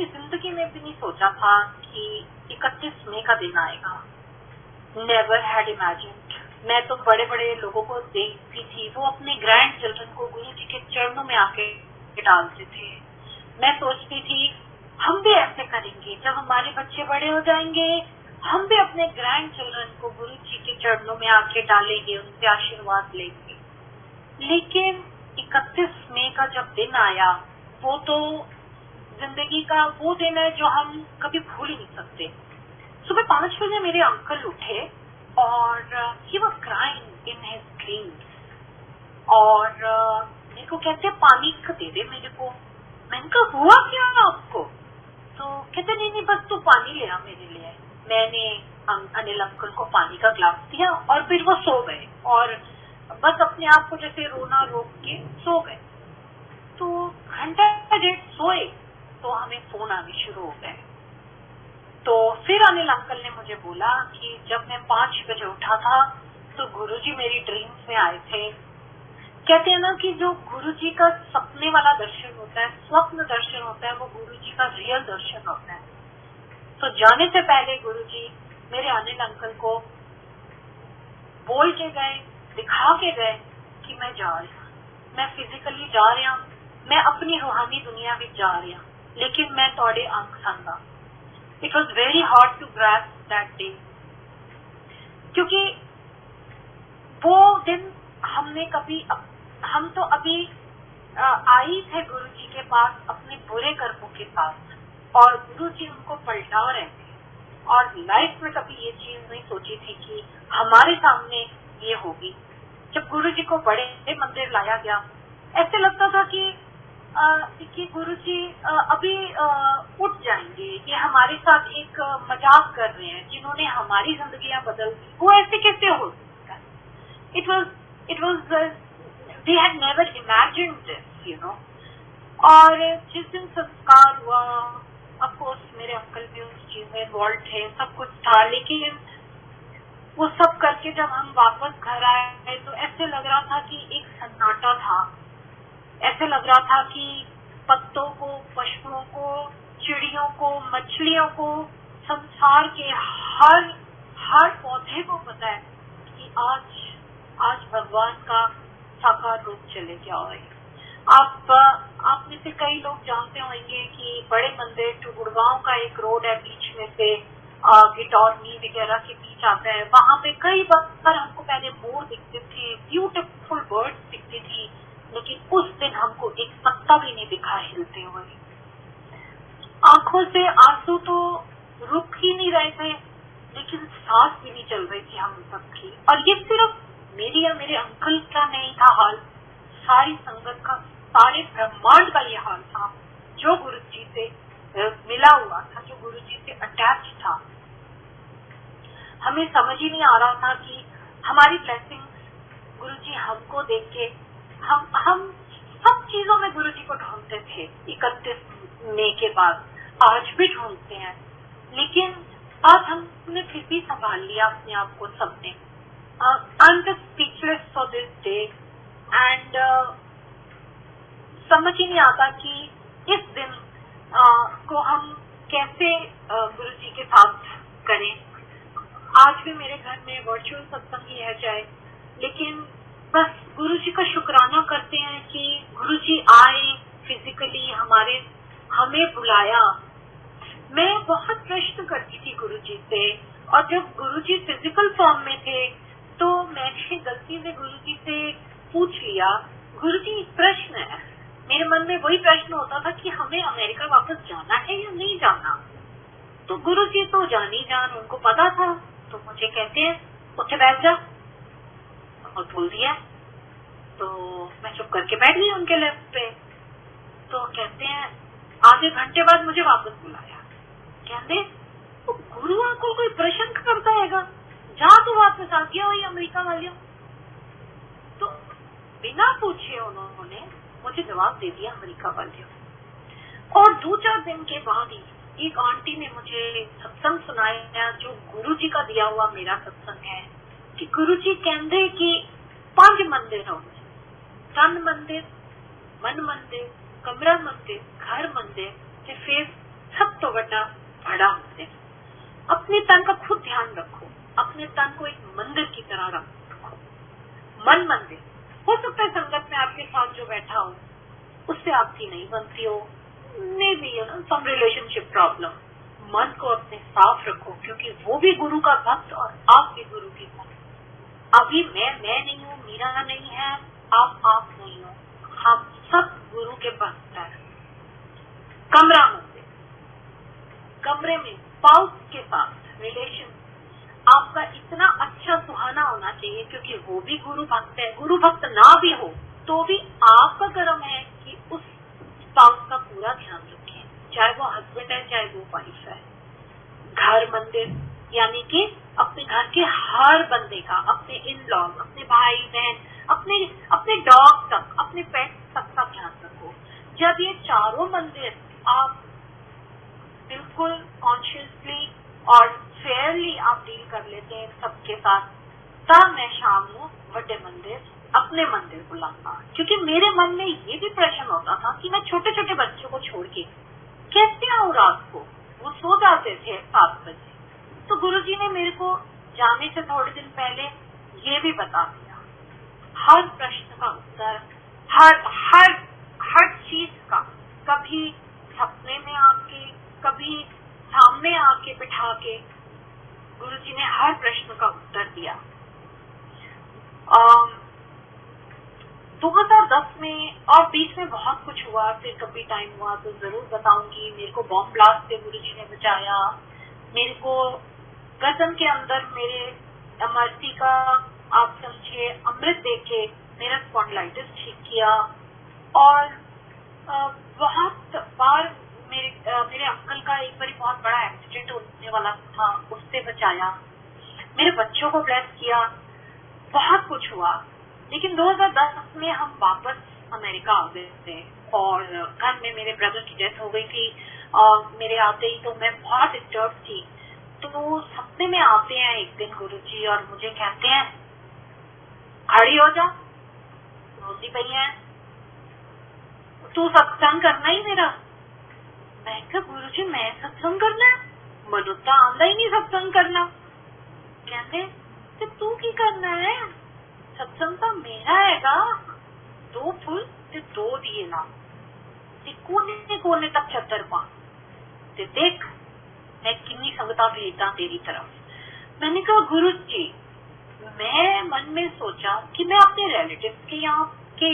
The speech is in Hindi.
अपनी जिंदगी में भी नहीं सोचा था कि 31 मई का दिन आएगा। Never had imagined. मैं तो बड़े बड़े लोगों को देखती थी, वो अपने ग्रैंड चिल्ड्रन को गुरु जी के चरणों में आके डालते थे। मैं सोचती थी हम भी ऐसे करेंगे, जब हमारे बच्चे बड़े हो जाएंगे हम भी अपने ग्रैंड चिल्ड्रन को गुरु जी के चरणों में आके डालेंगे, उनसे आशीर्वाद लेंगे। लेकिन 31 मई का जब दिन आया, वो तो जिंदगी का वो दिन है जो हम कभी भूल ही नहीं सकते। सुबह 5 बजे मेरे अंकल उठे और he was crying in his dreams और मेरे को कहते पानी दे दे मेरे को। मैंने कहा हुआ क्या आपको? तो कहते नहीं बस तू पानी ले आ मेरे लिए। मैंने अनिल अंकल को पानी का ग्लास दिया और फिर वो सो गए और बस अपने आप को जैसे रोना रोक के सो गए। तो घंटा डेढ़ सोए तो हमें फोन आने शुरू हो गए। तो फिर अनिल अंकल ने मुझे बोला कि जब मैं 5 बजे उठा था तो गुरुजी मेरी ड्रीम्स में आए थे। कहते हैं ना कि जो गुरुजी का सपने वाला दर्शन होता है, स्वप्न दर्शन होता है, वो गुरुजी का रियल दर्शन होता है। तो जाने से पहले गुरुजी मेरे अनिल अंकल को बोल के गए, दिखा के गए कि मैं जा रही हूँ, मैं फिजिकली जा रही हूँ, मैं अपनी रूहानी दुनिया में जा रही हूँ, लेकिन मैं थोड़े अंक संगा। It was very hard to grasp that day, क्योंकि वो दिन हम तो अभी आई थे गुरुजी के पास अपने बुरे कर्मों के साथ और गुरुजी उनको पलटा रहे थे और लाइफ में कभी ये चीज नहीं सोची थी कि हमारे सामने ये होगी। जब गुरुजी को बड़े मंदिर लाया गया, ऐसे लगता था कि गुरुजी अभी उठ जाएंगे, ये हमारे साथ एक मजाक कर रहे हैं, जिन्होंने हमारी जिंदगियां बदल दी, वो ऐसे कैसे हो सकता है? it was we had never imagined this, you know। और जिस दिन संस्कार हुआ, ऑफ कोर्स मेरे अंकल भी उस चीज में इन्वॉल्व थे, सब कुछ था, लेकिन वो सब करके जब हम वापस घर आए तो ऐसे लग रहा था कि एक सन्नाटा था। ऐसे लग रहा था कि पत्तों को, पशुओं को, चिड़ियों को, मछलियों को, संसार के हर पौधे को पता है कि आज भगवान का साकार रूप चले गया है। आप में से कई लोग जानते होंगे कि बड़े मंदिर टू गुड़गांव का एक रोड है, बीच में से गिटौरनी वगैरह के बीच आता है। वहां पे कई बार हमको पहले मोर दिखते थे, ब्यूटीफुल बर्ड्स दिखती थी, लेकिन उस दिन हमको एक पत्ता भी नहीं दिखा हिलते हुए। आंखों से आंसू तो रुक ही नहीं रहे थे, लेकिन सांस भी नहीं चल रही थी हम सबकी। और ये सिर्फ मेरी या मेरे अंकल का नहीं था हाल, सारी संगत का, सारे ब्रह्मांड का ये हाल था जो गुरुजी से मिला हुआ था, जो गुरुजी से अटैच था। हमें समझ ही नहीं आ रहा था कि हमारी ब्लेसिंग्स गुरुजी हमको देख के हम सब चीजों में गुरुजी को ढूंढते थे। 31 मई के बाद आज भी ढूंढते हैं, लेकिन आज हमने फिर भी संभाल लिया अपने आप को सबने। I'm just speechless for this day and समझ ही नहीं आता कि इस दिन को हम कैसे गुरुजी के साथ करें। आज भी मेरे घर में वर्चुअल सत्संग ही है चाहे, लेकिन बस गुरुजी का शुक्राना करते हैं कि गुरुजी आए फिजिकली, हमें बुलाया। मैं बहुत प्रश्न करती थी गुरुजी से, और जब गुरुजी फिजिकल फॉर्म में थे तो मैंने गलती से गुरुजी से पूछ लिया, गुरुजी प्रश्न है, मेरे मन में वही प्रश्न होता था कि हमें अमेरिका वापस जाना है या नहीं जाना। तो गुरुजी तो जानी जान, उनको पता था, तो मुझे कहते हैं उठे बैठ जा, और बोल दिया। तो मैं चुप करके बैठ गई उनके लेफ्ट पे। तो कहते हैं आधे घंटे बाद मुझे वापस बुलाया, कहते तो गुरु आपको कोई प्रश्न करता हैगा, जा तो वापस आ गया वही अमेरिका वालियों। तो बिना पूछे उन्होंने मुझे जवाब दे दिया अमेरिका वालियों। और 2-4 दिन के बाद ही एक आंटी ने मुझे सत्संग सुनाया जो गुरुजी का दिया हुआ मेरा सत्संग है, कि गुरुजी कहते कि 5 मंदिर होंगे, तन मंदिर, मन मंदिर, कमरा मंदिर, घर मंदिर, ते फिर सब तो बड़ा मंदिर। अपने तन का खुद ध्यान रखो, अपने तन को एक मंदिर की तरह रखो। मन मंदिर हो सकता है संगत में आपके साथ जो बैठा हो उससे आपकी नहीं बनती हो, maybe some relationship problem. मन को अपने साफ रखो, क्योंकि वो भी गुरु का भक्त और आप भी गुरु की भक्त। अभी मैं नहीं हूँ, मीरा नहीं है, आप नहीं हो, हम सब गुरु के भक्त हैं। कमरा मंदिर, कमरे में स्पाउस के साथ रिलेशन आपका इतना अच्छा सुहाना होना चाहिए, क्योंकि वो भी गुरु भक्त है। गुरु भक्त ना भी हो तो भी आपका कर्म है कि उस स्पाउस का पूरा ध्यान रखें, चाहे वो हस्बैंड है चाहे वो वाइफ है। घर मंदिर यानी कि अपने घर के हर बंदे का, अपने इन लॉज, अपने भाई बहन, अपने डॉग तक, अपने पेट तक का ध्यान रखो। जब ये चारों मंदिर आप बिल्कुल कॉन्शियसली और फेयरली आप डील कर लेते हैं सबके साथ, तब मैं शाम को बड़े मंदिर, अपने मंदिर बुलाऊंगा। क्योंकि मेरे मन में ये भी प्रश्न होता था कि मैं छोटे छोटे बच्चों को छोड़ के कैसे आऊं रात को, वो सो जाते थे 7 बजे। तो गुरुजी ने मेरे को जाने से थोड़े दिन पहले ये भी बता दिया, हर प्रश्न का उत्तर, हर चीज का, कभी सपने में आके, कभी सामने आके बिठा के गुरुजी ने हर प्रश्न का उत्तर दिया। 2010 में और बीच में बहुत कुछ हुआ, फिर कभी टाइम हुआ तो जरूर बताऊंगी। मेरे को बॉम्ब ब्लास्ट से गुरुजी ने बचाया, मेरे को गजन के अंदर मेरे एमआरसी का आप समझिए अमृत देके मेरा स्पॉन्डिलाइटिस ठीक किया, और बहुत बार मेरे अंकल का एक बार बहुत बड़ा एक्सीडेंट होने वाला था, उससे बचाया, मेरे बच्चों को ब्लेस किया, बहुत कुछ हुआ। लेकिन 2010 में हम वापस अमेरिका आ गए थे और घर में मेरे ब्रदर की डेथ हो गई थी। मेरे आते ही तो मैं बहुत डिस्टर्ब थी। तो सपने में आते हैं एक दिन गुरुजी और मुझे कहते हैं, खड़ी हो जा, रोती पई है, तू सत्संग करना ही मेरा। मैं कहा गुरुजी मैं सत्संग करना है, मनु तो आंदा ही नहीं सत्संग करना। कहते तू की करना है, सत्संग तो मेरा हैगा, 2 फुल ते 2 दिए ला, कोने कोने तक छत्तर पा ते देख मैं कितनी संगता भेजता तेरी तरफ। मैंने कहा गुरुजी, मैं मन में सोचा कि मैं अपने रिलेटिव्स के यहाँ के